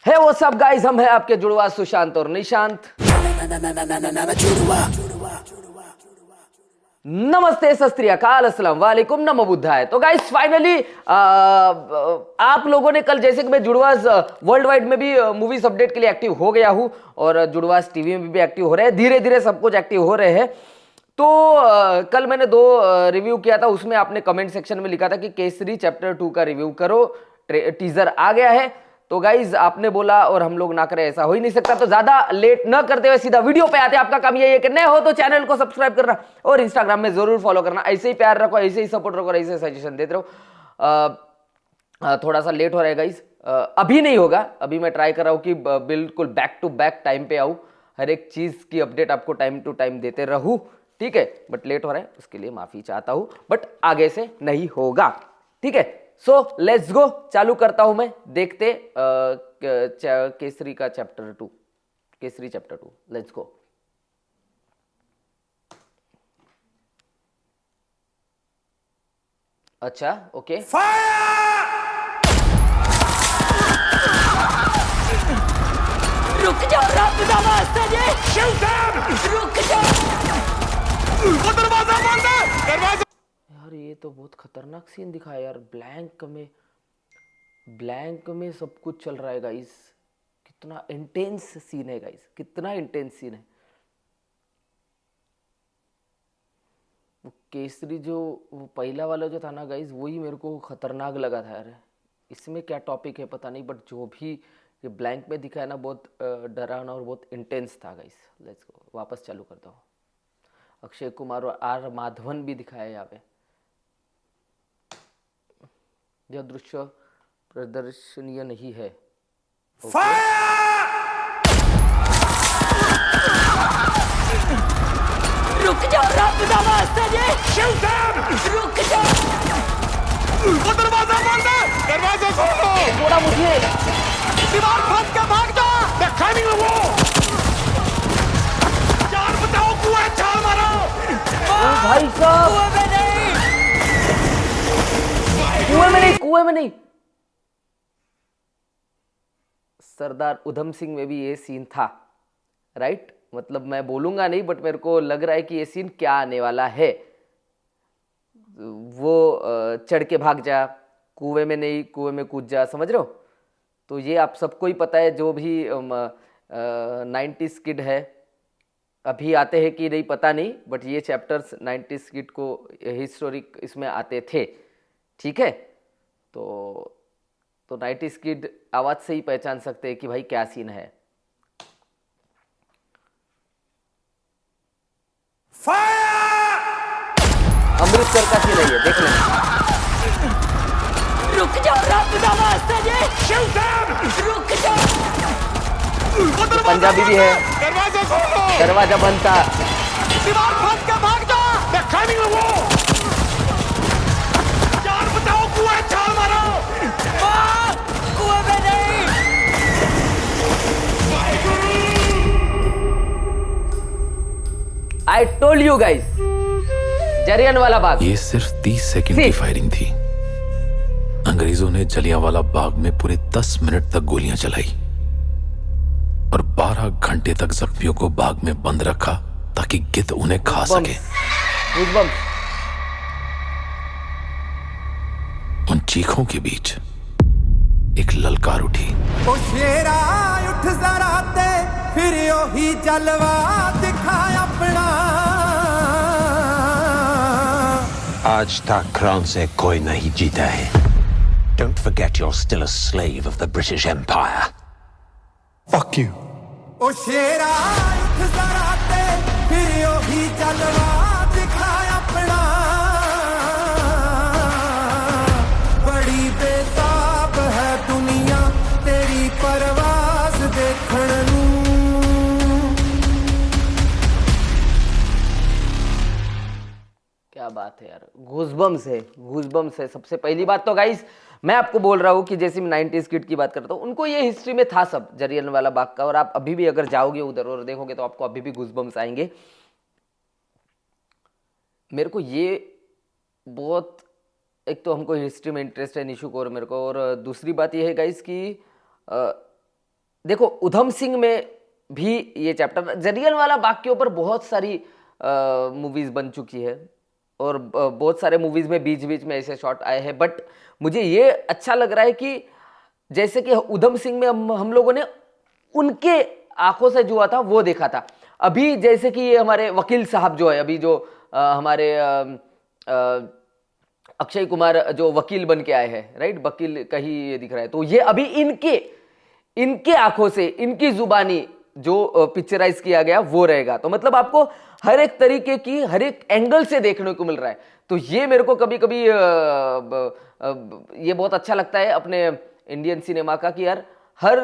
हे वो सब गाइस, हम हैं आपके जुड़वा सुशांत और निशांत। नमस्ते, सत श्री अकाल, अस्सलाम वालेकुम, नमो बुद्धाय। तो गाइस फाइनली आप लोगों ने कल, जैसे कि मैं जुड़वास वर्ल्ड वाइड में भी मूवीज अपडेट के लिए एक्टिव हो गया हूं और जुड़वास टीवी में भी एक्टिव हो रहे हैं, धीरे धीरे सब कुछ एक्टिव हो रहे हैं। तो कल मैंने 2 रिव्यू किया था, उसमें आपने कमेंट सेक्शन में लिखा था कि केसरी चैप्टर 2 का रिव्यू करो, टीजर आ गया है। तो गाइज आपने बोला और हम लोग ना करें, ऐसा हो ही नहीं सकता। तो ज्यादा लेट न करते हुए सीधा वीडियो पे आते हैं। आपका काम यही है कि नए हो तो चैनल को सब्सक्राइब करना और इंस्टाग्राम में जरूर फॉलो करना। ऐसे ही प्यार रखो, ऐसे ही सपोर्ट रखो, ऐसे सजेशन देते रहो। थोड़ा सा लेट हो रहा है गाइज, अभी नहीं होगा। अभी मैं ट्राई कर रहा हूँ कि बिल्कुल बैक टू बैक टाइम पे आऊँ, हर एक चीज की अपडेट आपको टाइम टू टाइम देते रहूं, ठीक है। बट लेट हो रहा है, उसके लिए माफी चाहता हूं, बट आगे से नहीं होगा, ठीक है। सो लेट्स गो, चालू करता हूं मैं। देखते केसरी का chapter 2, Kesari chapter 2, let's go. अच्छा, ओके। रुक जाओ, रब दा वास्ता जी, रुक जाओ। वो दरवाजा बंद है, दरवाजा। यार ये तो बहुत खतरनाक सीन दिखाया यार, ब्लैंक में सब कुछ चल रहा है गाइस। कितना इंटेंस सीन है गाइस, कितना इंटेंस सीन है। वो केसरी जो वो पहला वाला जो था ना गाइस, वही मेरे को खतरनाक लगा था यार। इसमें क्या टॉपिक है पता नहीं, बट जो भी ये ब्लैंक में दिखा है ना, बहुत डरावना और बहुत इंटेंस था गाइस। लेट्स गो, वापस चालू करता हूँ। अक्षय कुमार और आर माधवन भी दिखाया है यहाँ पे। यह दृश्य प्रदर्शनीय नहीं है। रुक जाओ, रब दा वास्ता जी, रुक जाओ। वो दरवाजा बंद है, दरवाजा खोलो। थोड़ा मुझे दीवार फाड़ के भाग जा। They're climbing the wall. यार बताओ, कुएं छाल मारो। ओ भाई साहब, कुएं में नहीं, कुएं में नहीं। सरदार उधम सिंह में भी ये सीन था, राइट? मतलब मैं बोलूंगा नहीं, बट मेरे को लग रहा है कि ये सीन क्या आने वाला है। वो चढ़ के भाग जा, कुएं में नहीं, कुएं में कूद जा, समझ रहे हो? तो ये आप सबको ही पता है, जो भी 90s किड है। अभी आते हैं कि नहीं पता नहीं, बट ये चैप्टर्स 90s किड को हिस्टोरिक इसमें आते थे, ठीक है। तो 90s किड आवाज से ही पहचान सकते हैं कि भाई क्या सीन है। अमृतसर का सीन है ये, देख लेना। रुक जाओ, रब दा वास्ता जी, रुक जाओ। पंजाबी भी है। दरवाजा खोलो, दरवाजा बंद था। दीवार फाड़ के भाग जा। They're climbing the wall. यार बताओ, कुएं छाल मारो। कुएं में नहीं। I told you guys, Jallianwala Bagh. ये सिर्फ 30 सेकंड की फायरिंग थी। अंग्रेजों ने जलियांवाला बाग में पूरे 10 मिनट तक गोलियां चलाई और 12 घंटे तक जख्मियों को बाग में बंद रखा ताकि गिद्ध उन्हें खा सके। उन चीखों के बीच एक ललकार उठी। ओ शेरा उठ जरा ते फिर ओही जलवा दिखा अपना। आज तक क्राउन से कोई नहीं जीता है। Don't forget you're still a slave of the British Empire. Fuck you. ओ शेरा उठ जरा ते फिर ओही जलवा दिखा अपना। बड़ी बेताब है दुनिया तेरी परवाज देखण नू। क्या बात है यार, गूज़बम्स है। सबसे पहली बात तो गाइस, मैं आपको बोल रहा हूँ कि जैसे मैं 90s किड की बात करता हूँ, उनको ये हिस्ट्री में था सब, जलियांवाला बाग का। और आप अभी भी अगर जाओगे उधर और देखोगे तो आपको अभी भी गूज़बम्स आएंगे। मेरे को ये बहुत, एक तो हमको हिस्ट्री में इंटरेस्ट है निशु को और मेरे को, और दूसरी बात ये है गाइस कि देखो उधम सिंह में भी ये चैप्टर, जलियांवाला बाग के ऊपर बहुत सारी मूवीज बन चुकी है और बहुत सारे मूवीज में बीच बीच में ऐसे शॉट आए हैं, बट मुझे ये अच्छा लग रहा है कि जैसे कि उधम सिंह में हम लोगों ने उनके आंखों से जो हुआ था वो देखा था। अभी जैसे कि ये हमारे वकील साहब जो है, अभी जो हमारे अक्षय कुमार जो वकील बन के आए हैं, राइट, वकील का ही ये दिख रहा है, तो ये अभी इनके आंखों से, इनकी जुबानी जो पिक्चराइज किया गया वो रहेगा। तो मतलब आपको हर एक तरीके की, हर एक एंगल से देखने को मिल रहा है। तो ये मेरे को कभी कभी ये बहुत अच्छा लगता है अपने इंडियन सिनेमा का कि यार हर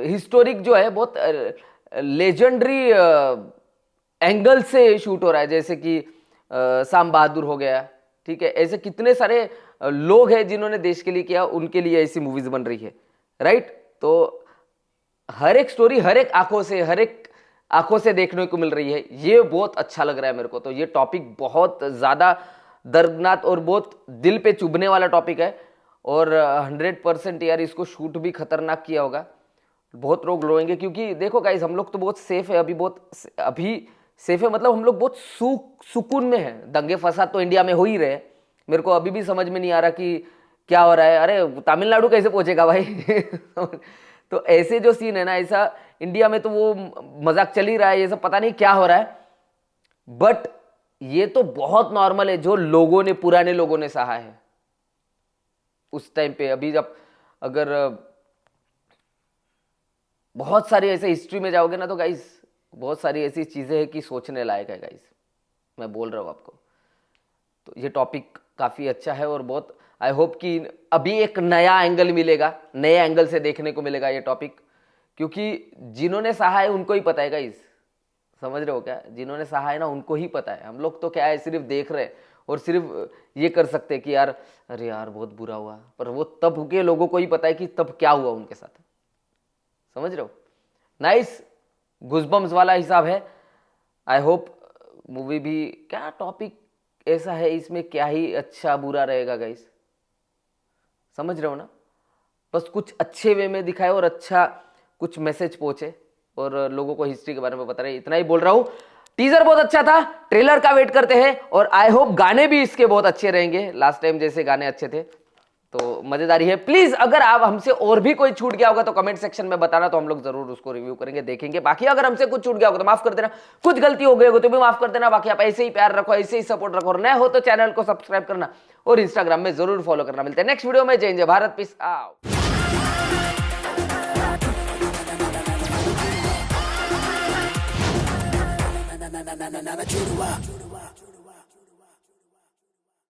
हिस्टोरिक जो है बहुत लेजेंडरी एंगल से शूट हो रहा है, जैसे कि साम बहादुर हो गया, ठीक है, ऐसे कितने सारे लोग हैं जिन्होंने देश के लिए किया, उनके लिए ऐसी मूवीज बन रही है, राइट। तो हर एक स्टोरी हर एक आंखों से देखने को मिल रही है, ये बहुत अच्छा लग रहा है मेरे को। तो ये टॉपिक बहुत ज़्यादा दर्दनाक और बहुत दिल पे चुभने वाला टॉपिक है और 100% यार इसको शूट भी खतरनाक किया होगा, बहुत लोग रोएंगे। क्योंकि देखो गाइस, हम लोग तो बहुत सेफ है अभी सेफ है, मतलब हम लोग बहुत सुकून में है। दंगे फसाद तो इंडिया में हो ही रहे, मेरे को अभी भी समझ में नहीं आ रहा कि क्या हो रहा है। अरे तमिलनाडु कैसे पहुंचेगा भाई तो ऐसे जो सीन है ना, ऐसा इंडिया में तो वो मजाक चल ही रहा है, ये सब पता नहीं क्या हो रहा है, बट ये तो बहुत नॉर्मल है जो लोगों ने, पुराने लोगों ने सहा है उस टाइम पे। अभी जब अगर बहुत सारी ऐसे हिस्ट्री में जाओगे ना तो गाइस बहुत सारी ऐसी चीजें हैं कि सोचने लायक है गाइस, मैं बोल रहा हूं आपको। तो ये टॉपिक काफी अच्छा है और बहुत आई होप कि अभी एक नया एंगल मिलेगा, नए एंगल से देखने को मिलेगा ये टॉपिक, क्योंकि जिन्होंने सहा है उनको ही पता है गाइस, समझ रहे हो क्या, जिन्होंने सहा है ना उनको ही पता है। हम लोग तो क्या है, सिर्फ देख रहे हैं और सिर्फ ये कर सकते हैं कि यार अरे यार बहुत बुरा हुआ, पर वो तब के लोगों को ही पता है कि तब क्या हुआ उनके साथ, समझ रहे हो। नाइस गुज़बम्स वाला हिसाब है। आई होप मूवी भी, क्या टॉपिक ऐसा है इसमें, क्या ही अच्छा बुरा रहेगा गाइस, समझ रहे हो ना। बस कुछ अच्छे वे में दिखाए और अच्छा कुछ मैसेज पहुंचे और लोगों को हिस्ट्री के बारे में बता रहे, इतना ही बोल रहा हूं। टीजर बहुत अच्छा था, ट्रेलर का वेट करते हैं और आई होप गाने भी इसके बहुत अच्छे रहेंगे, लास्ट टाइम जैसे गाने अच्छे थे, तो मजेदारी है। प्लीज अगर आप हमसे और भी कोई छूट गया होगा तो कमेंट सेक्शन में बताना, तो हम लोग जरूर उसको रिव्यू करेंगे, देखेंगे। बाकी अगर हमसे कुछ छूट गया होगा तो माफ कर देना, कुछ गलती हो गई होगी तो भी माफ कर देना। बाकी आप ऐसे ही प्यार रखो, ऐसे ही सपोर्ट रखो, और नए हो तो चैनल को सब्सक्राइब करना और इंस्टाग्राम में जरूर फॉलो करना। मिलते हैं नेक्स्ट वीडियो में। जय हिंद, जय भारत, पीस आउट।